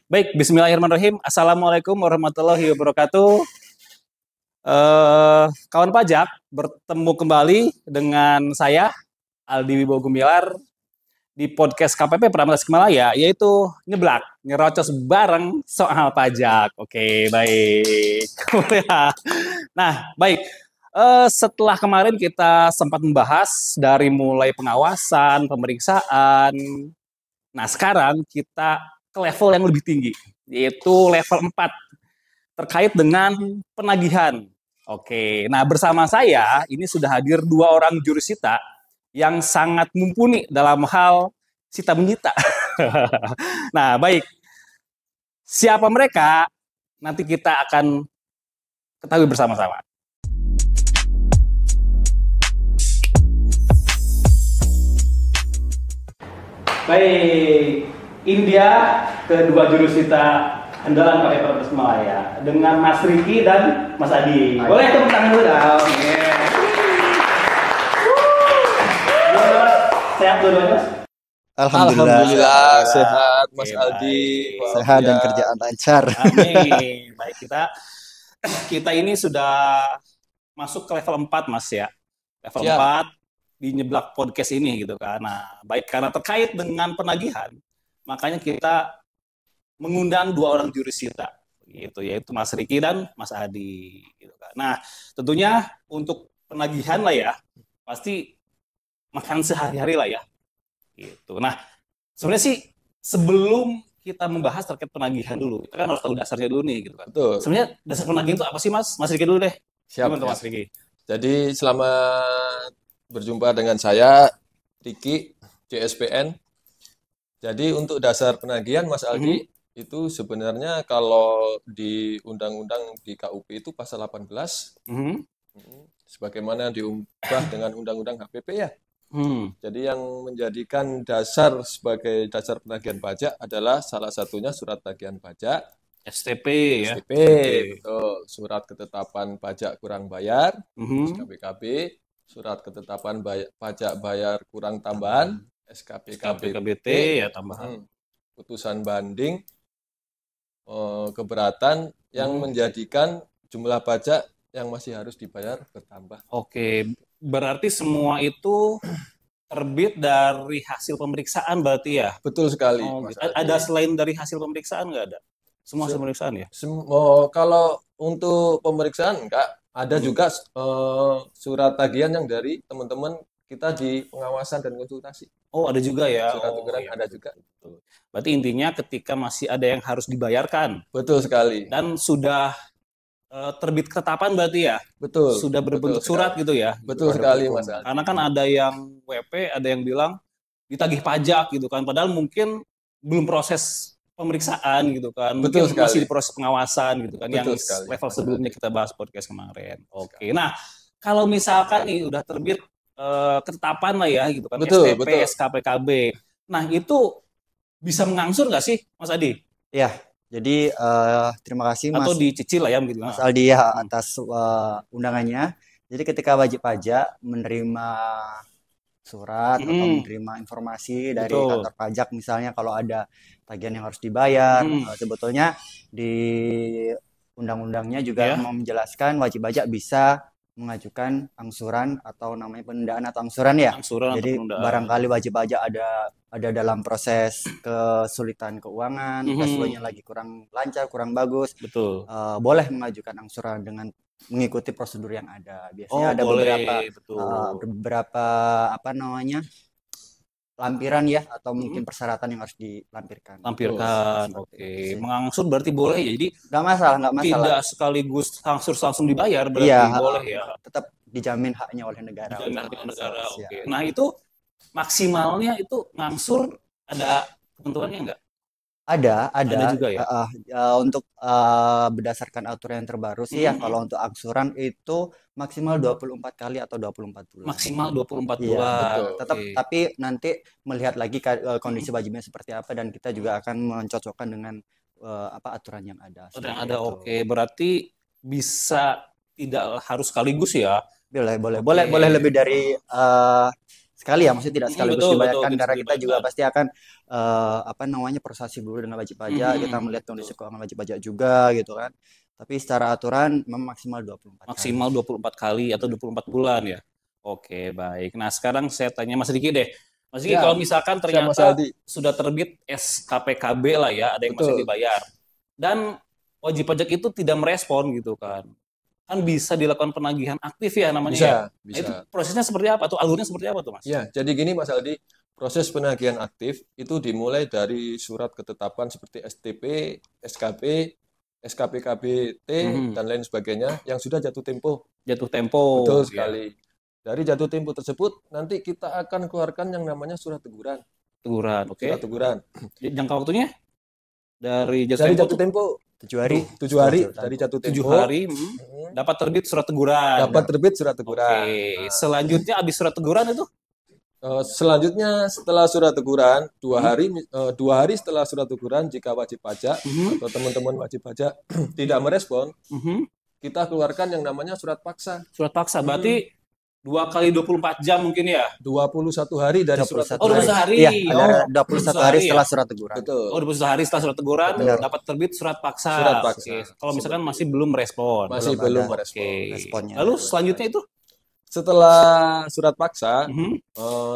Baik, bismillahirrahmanirrahim. Assalamualaikum warahmatullahi wabarakatuh. Kawan pajak, bertemu kembali dengan saya, Aldi Wibowo Gumilar, di podcast KPP Pramila Tasikmalaya, yaitu nyeblak, nyerocos bareng soal pajak. Oke, baik. Nah, baik. Setelah kemarin kita sempat membahas dari mulai pengawasan, pemeriksaan. Nah, sekarang kita ke level yang lebih tinggi, yaitu level 4, terkait dengan penagihan. Oke, nah bersama saya ini sudah hadir 2 orang jurusita yang sangat mumpuni dalam hal sita menyita. Nah, baik. Siapa mereka? Nanti kita akan ketahui bersama-sama. Baik, ini dia kedua jurusita andalan KPP Tasikmalaya dengan Mas Riki dan Mas Adi. Boleh tepuk tangan dulu dong. Sehat dua-duanya, Mas? Alhamdulillah sehat, Mas Oke, Aldi. baik. Sehat dan kerjaan lancar. Amin. Baik, kita ini sudah masuk ke level 4, Mas ya. Level Siap. 4 di nyeblak podcast ini gitu kan. Nah, baik, karena terkait dengan penagihan, makanya kita mengundang 2 orang jurusita gitu, yaitu Mas Riki dan Mas Adi gitu kan. Nah, tentunya untuk penagihan lah ya, pasti makan sehari-hari lah ya gitu. Nah, sebenarnya sih sebelum kita membahas terkait penagihan dulu, kita kan harus tahu dasarnya dulu nih gitu kan. Betul. Sebenarnya dasar penagihan itu apa sih, Mas? Mas Riki dulu deh. Siap. Gimana tuh, Mas Riki? Jadi selamat berjumpa dengan saya, Riki, JSPN. Jadi untuk dasar penagihan, Mas Aldi, itu sebenarnya kalau di undang-undang di KUP itu pasal 18, sebagaimana diubah dengan undang-undang HPP ya. Jadi yang menjadikan dasar sebagai dasar penagihan pajak adalah salah satunya surat tagihan pajak, STP ya. STP, betul. Surat ketetapan pajak kurang bayar, SKPKB, surat ketetapan pajak bayar kurang tambahan, SKPKBT ya tambahan. putusan banding, keberatan yang menjadikan jumlah pajak yang masih harus dibayar bertambah. Oke, berarti semua itu terbit dari hasil pemeriksaan berarti ya? Betul sekali, Oh, Mas gitu. Aldi. Ada selain dari hasil pemeriksaan nggak ada? Semua hasil pemeriksaan ya? Kalau untuk pemeriksaan enggak, ada juga surat tagihan yang dari teman-teman kita di pengawasan dan konsultasi. Oh, ada juga ya. Surat teguran Iya, ada juga. betul. Berarti intinya ketika masih ada yang harus dibayarkan Betul sekali. dan sudah terbit ketetapan berarti ya? Betul. Sudah berbentuk betul surat sekali. gitu ya? Betul Gitu, sekali, hukum. Mas Aldi. Karena kan ada yang WP, ada yang bilang ditagih pajak gitu kan. Padahal mungkin belum proses pemeriksaan gitu kan. Betul Mungkin masih sekali. di proses pengawasan gitu kan. Betul Yang sekali, level Mas sebelumnya Aldi. kita bahas podcast kemarin. Oke. Nah, kalau misalkan nih udah terbit ketetapan lah ya gitu kan. Betul, STP, betul. SKPKB. Nah, itu bisa mengangsur nggak sih, Mas Adi? Ya, jadi terima kasih Atau Mas dicicil lah ya gitu. Mas Aldi ya atas undangannya. Jadi ketika wajib pajak menerima surat atau menerima informasi dari Betul. kantor pajak, misalnya kalau ada tagihan yang harus dibayar, sebetulnya di undang-undangnya juga menjelaskan wajib pajak bisa mengajukan angsuran atau namanya penundaan atau angsuran ya. Angsuran Jadi atau penundaan. barangkali wajib pajak ada dalam proses kesulitan keuangan, cash flow-nya lagi kurang lancar, kurang bagus. Betul. Boleh mengajukan angsuran dengan mengikuti prosedur yang ada. Biasanya ada boleh, beberapa apa namanya lampiran ya, atau mungkin persyaratan yang harus dilampirkan. Lampirkan, oke. Mengangsur berarti boleh ya. Jadi nggak masalah. tidak sekaligus langsung dibayar berarti Iya, boleh ya. Tetap dijamin haknya oleh negara. Dijamin haknya negara, Siap. oke. Nah, itu maksimalnya itu ngangsur ada ketentuannya nggak? Ada juga ya? Untuk berdasarkan aturan yang terbaru sih ya, kalau untuk angsuran itu maksimal 24 kali atau 24 bulan. Maksimal 24 Iya, bulan. betul. Tetap, Oke. tapi nanti melihat lagi kondisi wajibnya seperti apa, dan kita juga akan mencocokkan dengan aturan yang ada. Yang ada, oke. Berarti bisa tidak harus sekaligus ya? Boleh lebih dari sekali ya, maksudnya tidak sekaligus Betul, dibayarkan betul, karena kita juga dibayarkan. pasti akan prosesi dulu dengan wajib pajak, kita melihat kondisi keuangan wajib pajak juga gitu kan. Tapi secara aturan memang maksimal 24 kali. Maksimal 24 kali atau 24 bulan ya. Oke, baik. Nah, sekarang saya tanya Mas Diki deh. Mas Diki, Ya, kalau misalkan siap Mas ternyata Aldi. sudah terbit SKPKB lah ya, ada yang masih Betul. dibayar. Dan wajib pajak itu tidak merespon gitu kan. Kan bisa dilakukan penagihan aktif ya namanya Bisa, ya. Nah, bisa. itu prosesnya seperti apa tuh? Alurnya seperti apa tuh, Mas? Ya, jadi gini Mas Aldi, proses penagihan aktif itu dimulai dari surat ketetapan seperti STP, SKP, SKPKBT, dan lain sebagainya yang sudah jatuh tempo. Jatuh tempo. Betul ya. sekali. Dari jatuh tempo tersebut, nanti kita akan keluarkan yang namanya surat teguran. Teguran, oke. Surat teguran. Jangka waktunya? Dari Dari jatuh tempo 7 hari. 7 hari dari jatuh 7 tempo hari dapat terbit surat teguran. dapat terbit surat teguran. Oke. Selanjutnya habis surat teguran itu? Selanjutnya setelah surat teguran 2 hari setelah surat teguran, jika wajib pajak atau teman-teman wajib pajak tidak merespon, kita keluarkan yang namanya surat paksa. Surat paksa berarti 2 kali 24 jam mungkin ya? 21 hari dari surat 21 Oh, 21 hari. Iya, ada 21 hari setelah ya? surat teguran. Betul. Oh, 21 hari setelah surat teguran Benar. dapat terbit surat paksa. Surat paksa. Oke. Kalau misalkan masih belum merespon. Masih Belum belum ada merespon. Oke. responnya. Lalu selanjutnya itu? Setelah surat paksa, Mhm.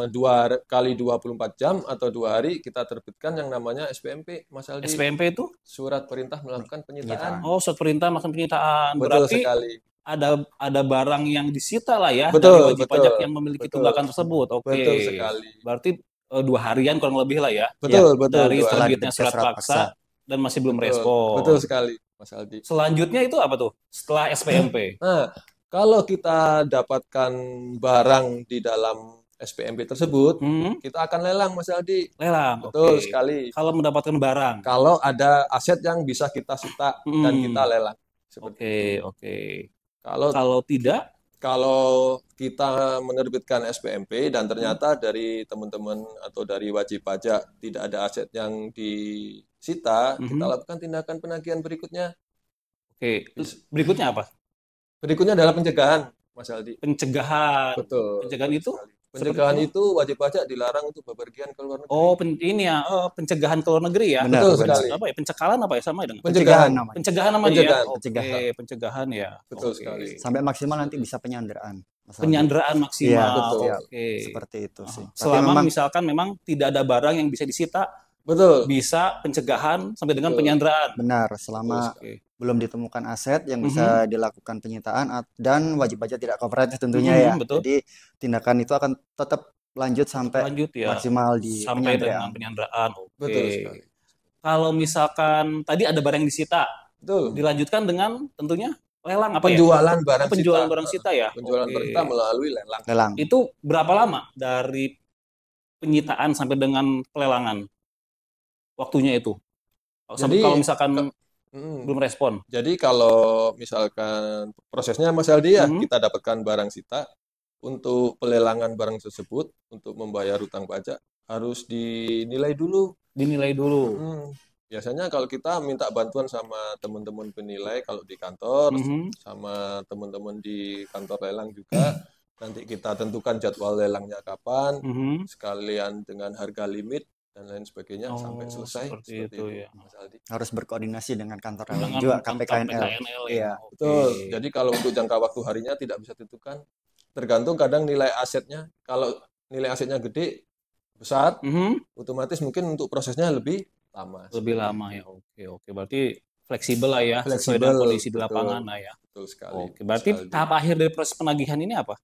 2 kali 24 jam atau 2 hari kita terbitkan yang namanya SPMP, Mas Aldi. SPMP itu? Surat perintah melakukan penyitaan. Oh, surat perintah melakukan penyitaan. Betul Berarti sekali. ada barang yang disita lah ya Betul, dari wajib betul. pajak yang memiliki Betul. tunggakan tersebut. Oke. Betul sekali. Berarti 2 harian kurang lebih lah ya Betul, betul. dari 2 hari. terbitnya surat paksa dan masih belum Betul, respon. betul sekali, Mas Aldi. Selanjutnya itu apa tuh? Setelah SPMP. Nah, kalau kita dapatkan barang di dalam SPMP tersebut, kita akan lelang, Mas Aldi. Lelang. Betul oke. sekali. Kalau mendapatkan barang. Kalau ada aset yang bisa kita sita dan kita lelang. Seperti Oke. Kalau Kalau tidak, kita menerbitkan SPMP dan ternyata dari teman-teman atau dari wajib pajak tidak ada aset yang disita, kita lakukan tindakan penagihan berikutnya. oke. Terus berikutnya apa? Berikutnya adalah pencegahan, Mas Aldi. Pencegahan. Betul. Pencegahan itu? Pencegahan itu wajib pajak dilarang untuk bepergian ke luar negeri. Oh, pencegahan ke luar negeri ya? Benar, Betul benar. sekali. Apa ya? Pencekalan apa ya sama ya dengan? Pencegahan. namanya. Pencegahan namanya Pencegahan. ya? Pencegahan. Oke, pencegahan ya. Betul Oke. sekali. Sampai maksimal nanti bisa penyanderaan. Mas Aldi. Penyanderaan maksimal. Iya, betul. Oke. Seperti itu sih. Tapi Selama memang misalkan memang tidak ada barang yang bisa disita, Betul. bisa pencegahan sampai dengan Betul. penyanderaan. benar selama Oke. belum ditemukan aset yang bisa dilakukan penyitaan dan wajib pajak tidak kooperatif tentunya ya. betul. Jadi tindakan itu akan tetap lanjut sampai Lanjut ya. maksimal di Sampai penyanderaan. dengan penyanderaan. Oke. Betul sekali. Kalau misalkan tadi ada barang yang disita, Betul. dilanjutkan dengan tentunya lelang apa Penjualan ya? barang Penjualan sita. barang sita ya. Penjualan Oke. barang sita melalui lelang. Lelang. Itu berapa lama dari penyitaan sampai dengan pelelangan? Waktunya itu. Jadi, kalau misalkan Mm. belum respon. Jadi kalau misalkan prosesnya Mas Aldi ya, Mhm. kita dapatkan barang sita, untuk pelelangan barang tersebut, untuk membayar hutang pajak, harus dinilai dulu. Dinilai dulu. Biasanya kalau kita minta bantuan sama teman-teman penilai, kalau di kantor, sama teman-teman di kantor lelang juga, nanti kita tentukan jadwal lelangnya kapan, sekalian dengan harga limit, dan lain sebagainya sampai selesai. Seperti itu ya. Mas Aldi. Harus berkoordinasi dengan kantor lelang Dengan juga kantor KPKNL. PKNL ya. Iya. Oke. Betul. Jadi kalau untuk jangka waktu harinya tidak bisa ditentukan. Tergantung kadang nilai asetnya. Kalau nilai asetnya gede, besar, otomatis mungkin untuk prosesnya lebih lama. Lebih lama ya. Oke. Berarti fleksibel lah ya, sesuai Fleksibel, dengan kondisi di betul. lapangan lah ya. Betul sekali. Oke, berarti Mas Aldi. tahap akhir dari proses penagihan ini apa?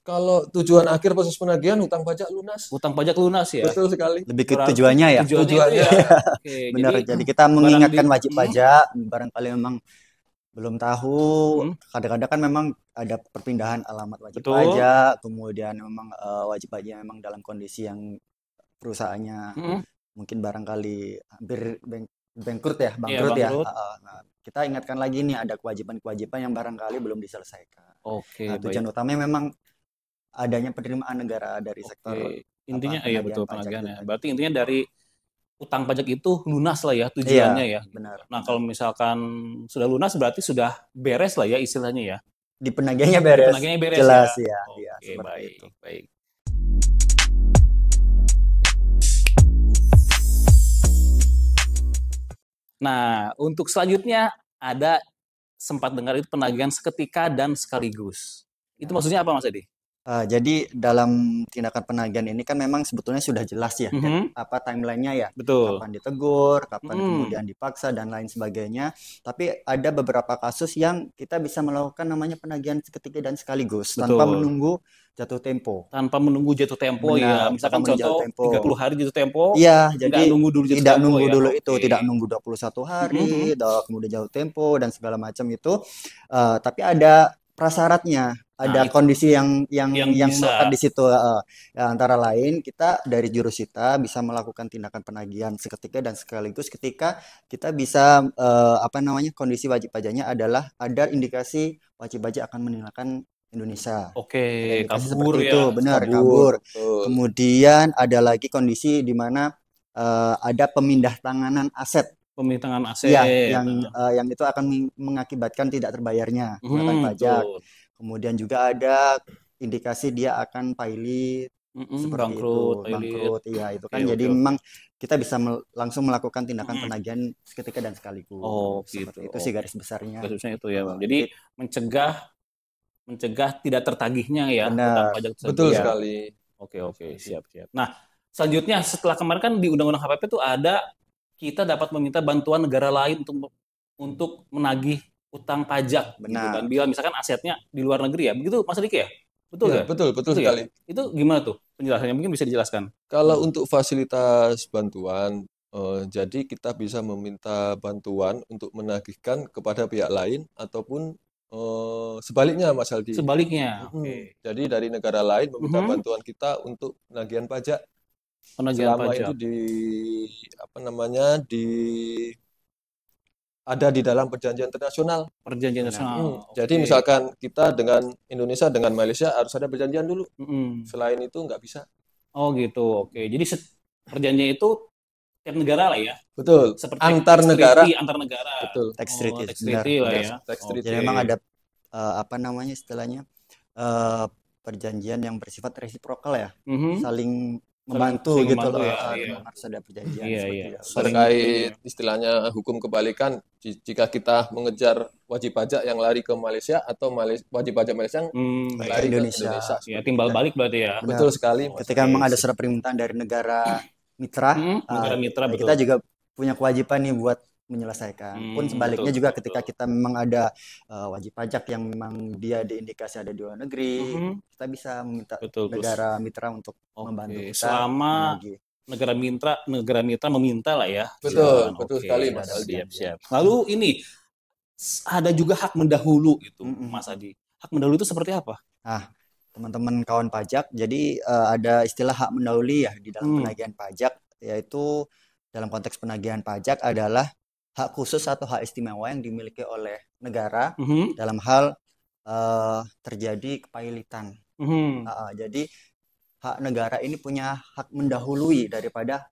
Kalau tujuan akhir proses penagihan hutang pajak lunas. Utang pajak lunas ya. Betul sekali. Lebih ke Berarti tujuannya ya. Tujuannya itu Tujuannya. ya. Oke, Benar. jadi Jadi kita mengingatkan barang wajib pajak, barangkali memang belum tahu. Kadang-kadang kan memang ada perpindahan alamat wajib Betul. pajak, kemudian memang wajib pajak memang dalam kondisi yang perusahaannya mungkin barangkali hampir bangkrut ya, bangkrut ya. bangkrut. Nah, kita ingatkan lagi nih ada kewajiban-kewajiban yang barangkali belum diselesaikan. Oke, Nah, baik. tujuan utamanya memang adanya penerimaan negara dari sektor Oke. Intinya apa, iya penagihan betul pajak penagihan itu ya. tadi. Berarti intinya dari utang pajak itu lunas lah ya tujuannya ya. benar. Nah, kalau misalkan sudah lunas berarti sudah beres lah ya istilahnya ya. Di penagihannya beres. Penagihannya beres Jelas ya. ya. Oke, Iya, seperti baik, itu. baik. Nah, untuk selanjutnya ada sempat dengar itu penagihan seketika dan sekaligus. Itu maksudnya apa Mas Edi? Jadi dalam tindakan penagihan ini kan memang sebetulnya sudah jelas ya, apa timelinenya ya, Betul. kapan ditegur, kapan kemudian dipaksa dan lain sebagainya. Tapi ada beberapa kasus yang kita bisa melakukan namanya penagihan seketika dan sekaligus tanpa Betul. menunggu jatuh tempo. Tanpa menunggu jatuh tempo ya. Benar, Misalkan tanpa menunggu jatuh contoh tempo. 30 hari jatuh tempo, Iya, nggak jadi nunggu dulu jatuh tidak tempo nunggu ya. dulu itu, Oke. tidak nunggu 21 hari, kemudian jatuh tempo dan segala macam itu. Tapi ada prasyaratnya, ada Nah, itu kondisi yang yang melekat bisa. di situ. Ya, antara lain kita dari Jurusita bisa melakukan tindakan penagihan seketika dan sekaligus ketika kita bisa apa namanya kondisi wajib pajaknya adalah ada indikasi wajib pajak akan meninggalkan Indonesia. Oke, Ada indikasi kabur seperti ya. itu, benar Kabur, kabur. betul. Kemudian ada lagi kondisi di mana ada pemindah tanganan aset. Pemindahan aset. Iya, yang itu akan mengakibatkan tidak terbayarnya tunggakan pajak. Betul. Kemudian juga ada indikasi dia akan pilot seperti Bangkrut, itu, bangkrut. Iya, itu kan Oke, jadi oke. memang kita bisa langsung melakukan tindakan penagihan seketika dan sekaligus. Oh, Seperti gitu. itu sih garis besarnya. Garisnya itu ya, Bang. Jadi mencegah tidak tertagihnya ya utang Benar. pajak tersebut. Betul ya. sekali. Oke, siap. Nah, selanjutnya setelah kemarin kan di Undang-Undang HPP itu ada kita dapat meminta bantuan negara lain untuk menagih utang pajak gitu Benar. kan. Bila misalkan asetnya di luar negeri ya. Begitu Mas Diki ya? Betul Ya, ya? betul Betul ya? sekali. Itu gimana tuh penjelasannya? Mungkin bisa dijelaskan. Kalau untuk fasilitas bantuan, jadi kita bisa meminta bantuan untuk menagihkan kepada pihak lain ataupun sebaliknya, Mas Aldi. Sebaliknya. Oke. Jadi dari negara lain meminta bantuan kita untuk penagihan pajak Penagihan selama pajak. itu ada di dalam perjanjian internasional. Perjanjian nasional. Jadi misalkan kita dengan Indonesia dengan Malaysia harus ada perjanjian dulu. Selain itu nggak bisa. Oh gitu. Oke. Jadi perjanjian itu tiap negara lah ya. Betul. Seperti Antar negara. Antar negara. Betul. Tax treaty, Tax treaty lah ya. Tax treaty. Jadi memang ada apa namanya istilahnya perjanjian yang bersifat resiprokal ya, saling membantu saling gitu membantu loh. ya, Memang harus ada perjanjian Iya, seperti iya. itu. Terkait istilahnya hukum kebalikan, jika kita mengejar wajib pajak yang lari ke Malaysia atau wajib pajak Malaysia yang lari ke Indonesia. Ya, timbal balik berarti ya. Benar. Betul sekali, Mas. Ketika memang ada surat permintaan dari negara mitra, negara mitra, betul. kita juga punya kewajiban nih buat menyelesaikan. Pun sebaliknya betul, juga betul, ketika kita memang ada wajib pajak yang memang dia diindikasi ada di luar negeri, kita bisa meminta negara mitra untuk membantu kita. Selama menagih. negara mitra meminta lah ya. Betul, betul sekali, Mas Aldi. Siap. Lalu ini ada juga hak mendahulu itu, Mas Adi. Hak mendahulu itu seperti apa? Teman-teman kawan pajak, jadi ada istilah hak mendahului ya di dalam penagihan pajak, yaitu dalam konteks penagihan pajak adalah hak khusus atau hak istimewa yang dimiliki oleh negara dalam hal terjadi kepailitan. Jadi hak negara ini punya hak mendahului daripada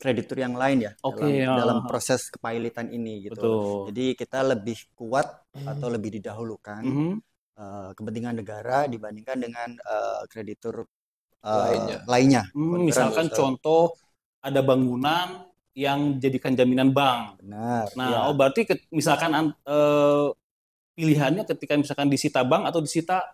kreditur yang lain ya dalam proses kepailitan ini gitu. Betul. Jadi kita lebih kuat atau lebih didahulukan kepentingan negara dibandingkan dengan kreditur lainnya. Misalkan contoh ada bangunan yang jadikan jaminan bank. Benar. Nah, berarti misalkan pilihannya ketika misalkan disita bank atau disita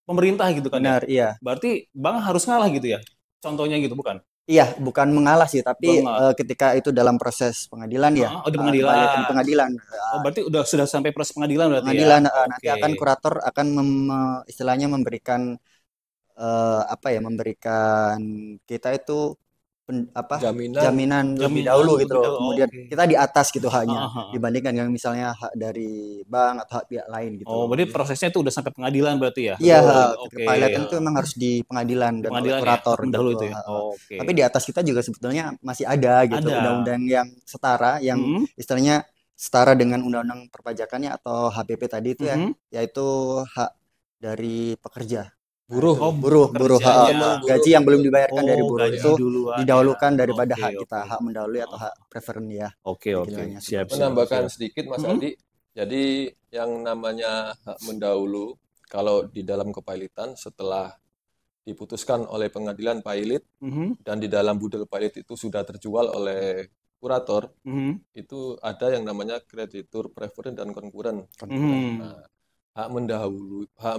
pemerintah gitu kan. Benar, iya. Berarti bank harus ngalah gitu ya. Contohnya gitu bukan? Iya, bukan mengalah sih, tapi ketika itu dalam proses pengadilan ya. Di pengadilan. Di pengadilan. Berarti sudah sampai proses pengadilan berarti pengadilan, ya. Nanti akan kurator akan istilahnya memberikan memberikan kita itu jaminan lebih dahulu gitu loh. Kemudian kita di atas gitu haknya dibandingkan yang misalnya hak dari bank atau hak pihak lain gitu. Berarti prosesnya itu udah sampai pengadilan berarti ya? Iya, kepailitan itu memang harus di pengadilan dan oleh kurator ya, gitu. Itu ya? Tapi di atas kita juga sebetulnya masih ada gitu undang-undang yang setara, yang istilahnya setara dengan undang-undang perpajakannya atau HPP tadi itu ya, yaitu hak dari pekerja. Buruh gaji yang belum dibayarkan dari buruh itu didahulukan daripada hak kita, hak mendahului atau hak preferen ya. Oke. Siap. Menambahkan sedikit Mas Aldi. Jadi yang namanya hak mendahulu kalau di dalam kepailitan setelah diputuskan oleh pengadilan pailit dan di dalam budel pailit itu sudah terjual oleh kurator, itu ada yang namanya kreditur preferen dan konkuren. Nah, hak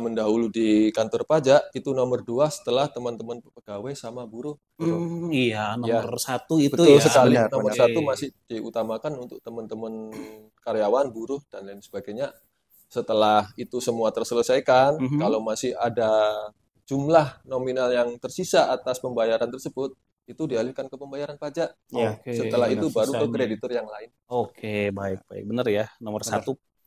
mendahulu di kantor pajak itu nomor 2 setelah teman-teman pegawai sama buruh. Iya, nomor 1 itu betul ya. sekali. Benar, Nomor benar. 1 masih diutamakan untuk teman-teman karyawan, buruh, dan lain sebagainya. Setelah itu semua terselesaikan, kalau masih ada jumlah nominal yang tersisa atas pembayaran tersebut, itu dialihkan ke pembayaran pajak. Setelah itu baru ke kreditur yang lain. Oke, baik. Benar ya. Nomor 1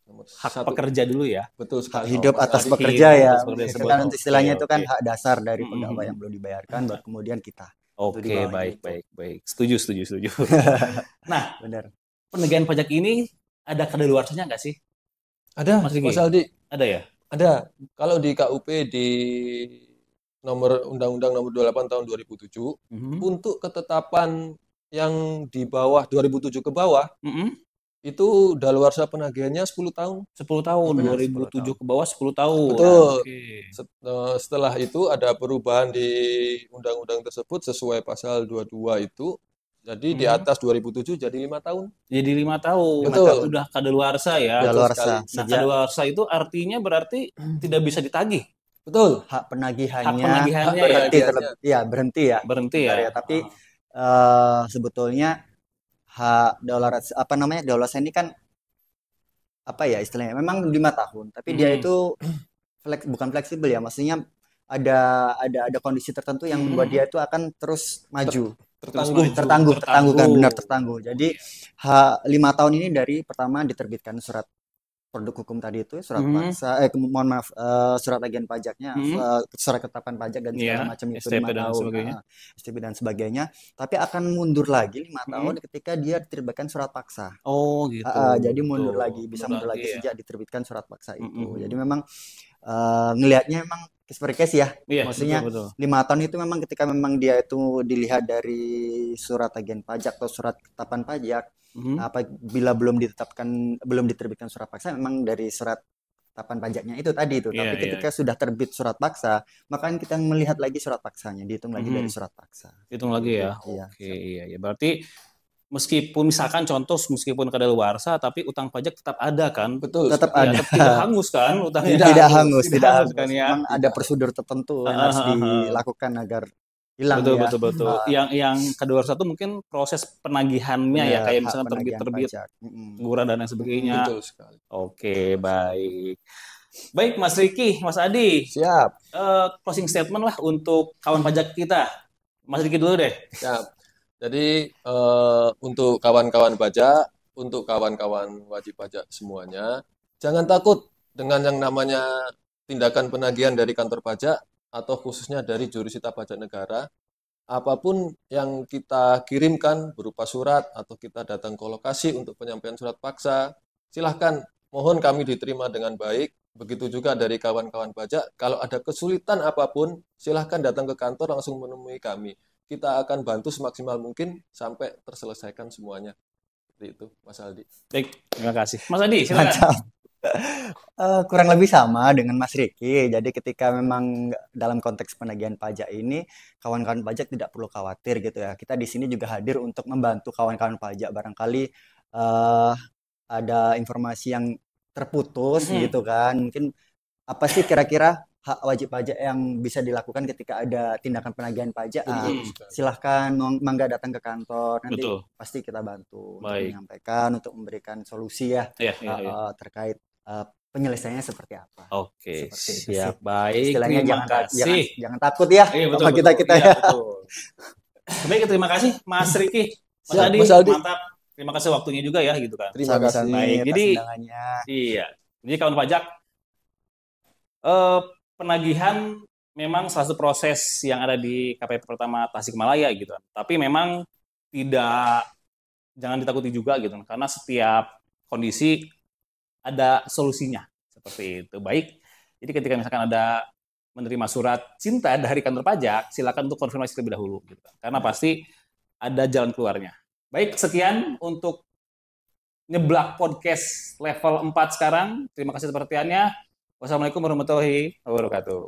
hak 1. pekerja dulu ya. Betul sekali. Hak hidup atas pekerja ya. Kan istilahnya itu kan hak dasar dari pegawai yang belum dibayarkan, baru kemudian kita. Oke, baik. Setuju. Nah, benar. Penagihan pajak ini ada kadaluarsanya nggak sih? Ada, Mas Aldi. Ada ya? Ada. Kalau di KUP di nomor Undang-Undang nomor 28 tahun 2007, untuk ketetapan yang di bawah 2007 ke bawah, itu daluarsa penagihannya 10 tahun. 10 tahun, 2007 ke bawah 10 tahun. Betul. Setelah itu ada perubahan di undang-undang tersebut sesuai pasal 22 itu. Jadi di atas 2007 jadi 5 tahun. Jadi 5 tahun. Betul. Udah kadaluarsa ya. Kadaluarsa. Nah, kadaluarsa itu artinya berarti tidak bisa ditagih. Betul. Hak penagihannya berhenti ya. Tapi sebetulnya hak daluarsa ini kan istilahnya memang 5 tahun, tapi dia itu bukan fleksibel ya, maksudnya ada kondisi tertentu yang membuat dia itu akan terus maju, tertangguh kan, benar tertangguh. Jadi 5 tahun ini dari pertama diterbitkan surat produk hukum tadi itu, surat paksa, surat agen pajaknya, surat ketetapan pajak dan segala macam itu, STP 5 tahun, STP dan sebagainya. Tapi akan mundur lagi 5 tahun ketika dia diterbitkan surat paksa. Oh gitu. Jadi mundur lagi, bisa mundur lagi sejak diterbitkan surat paksa itu. Jadi memang ngelihatnya memang case per case ya. Maksudnya betul. 5 tahun itu memang ketika memang dia itu dilihat dari surat agen pajak atau surat ketetapan pajak, apabila belum diterbitkan surat paksa, memang dari surat ketetapan pajaknya itu tadi itu. Tapi ketika sudah terbit surat paksa, maka kita melihat lagi surat paksanya, dihitung lagi dari surat paksa. Hitung lagi ya. Oke, iya. Berarti meskipun kadaluarsa, tapi utang pajak tetap ada kan? Betul. Tetap ada. Tidak hangus kan utangnya? Tidak hangus kan ya. Memang ada prosedur tertentu yang harus dilakukan agar hilang. Betul. Yang kadaluarsa itu mungkin proses penagihannya ya, kayak misalnya terbit guran dan lain sebagainya. Betul sekali. Oke, baik. Baik, Mas Riki, Mas Adi. Siap. Closing statement lah untuk kawan pajak kita. Mas Riki dulu deh. Siap. Jadi untuk kawan-kawan pajak, untuk kawan-kawan wajib pajak semuanya, jangan takut dengan yang namanya tindakan penagihan dari kantor pajak atau khususnya dari jurusita pajak negara. Apapun yang kita kirimkan berupa surat atau kita datang ke lokasi untuk penyampaian surat paksa, silahkan, mohon kami diterima dengan baik. Begitu juga dari kawan-kawan pajak, kalau ada kesulitan apapun, silahkan datang ke kantor langsung menemui kami. Kita akan bantu semaksimal mungkin sampai terselesaikan semuanya. Seperti itu, Mas Aldi. Baik, terima kasih. Mas Adi, silakan. Kurang lebih sama dengan Mas Riki. Jadi ketika memang dalam konteks penagihan pajak ini, kawan-kawan pajak tidak perlu khawatir gitu ya. Kita di sini juga hadir untuk membantu kawan-kawan pajak. Barangkali ada informasi yang terputus gitu kan. Mungkin apa sih kira-kira hak wajib pajak yang bisa dilakukan ketika ada tindakan penagihan pajak? Silahkan mangga datang ke kantor, nanti pasti kita bantu untuk menyampaikan, untuk memberikan solusi ya, terkait penyelesaiannya seperti apa. Oke, siap. Baik, istilahnya terima kasih. Jangan takut ya sama kita ya. Baik, terima kasih Mas Riki, Mas Adi, mantap. Terima kasih waktunya juga ya gitu kan. Terima kasih. Baik, jadi kawan pajak, penagihan memang salah satu proses yang ada di KPP pertama Tasikmalaya gitu kan. Tapi memang jangan ditakuti juga gitu kan, karena setiap kondisi ada solusinya seperti itu. Baik, jadi ketika misalkan ada menerima surat cinta dari kantor pajak, silakan untuk konfirmasi terlebih dahulu gitu kan. Karena pasti ada jalan keluarnya. Baik, sekian untuk Nyeblak Podcast level 4 sekarang. Terima kasih perhatiannya. Wassalamualaikum warahmatullahi wabarakatuh.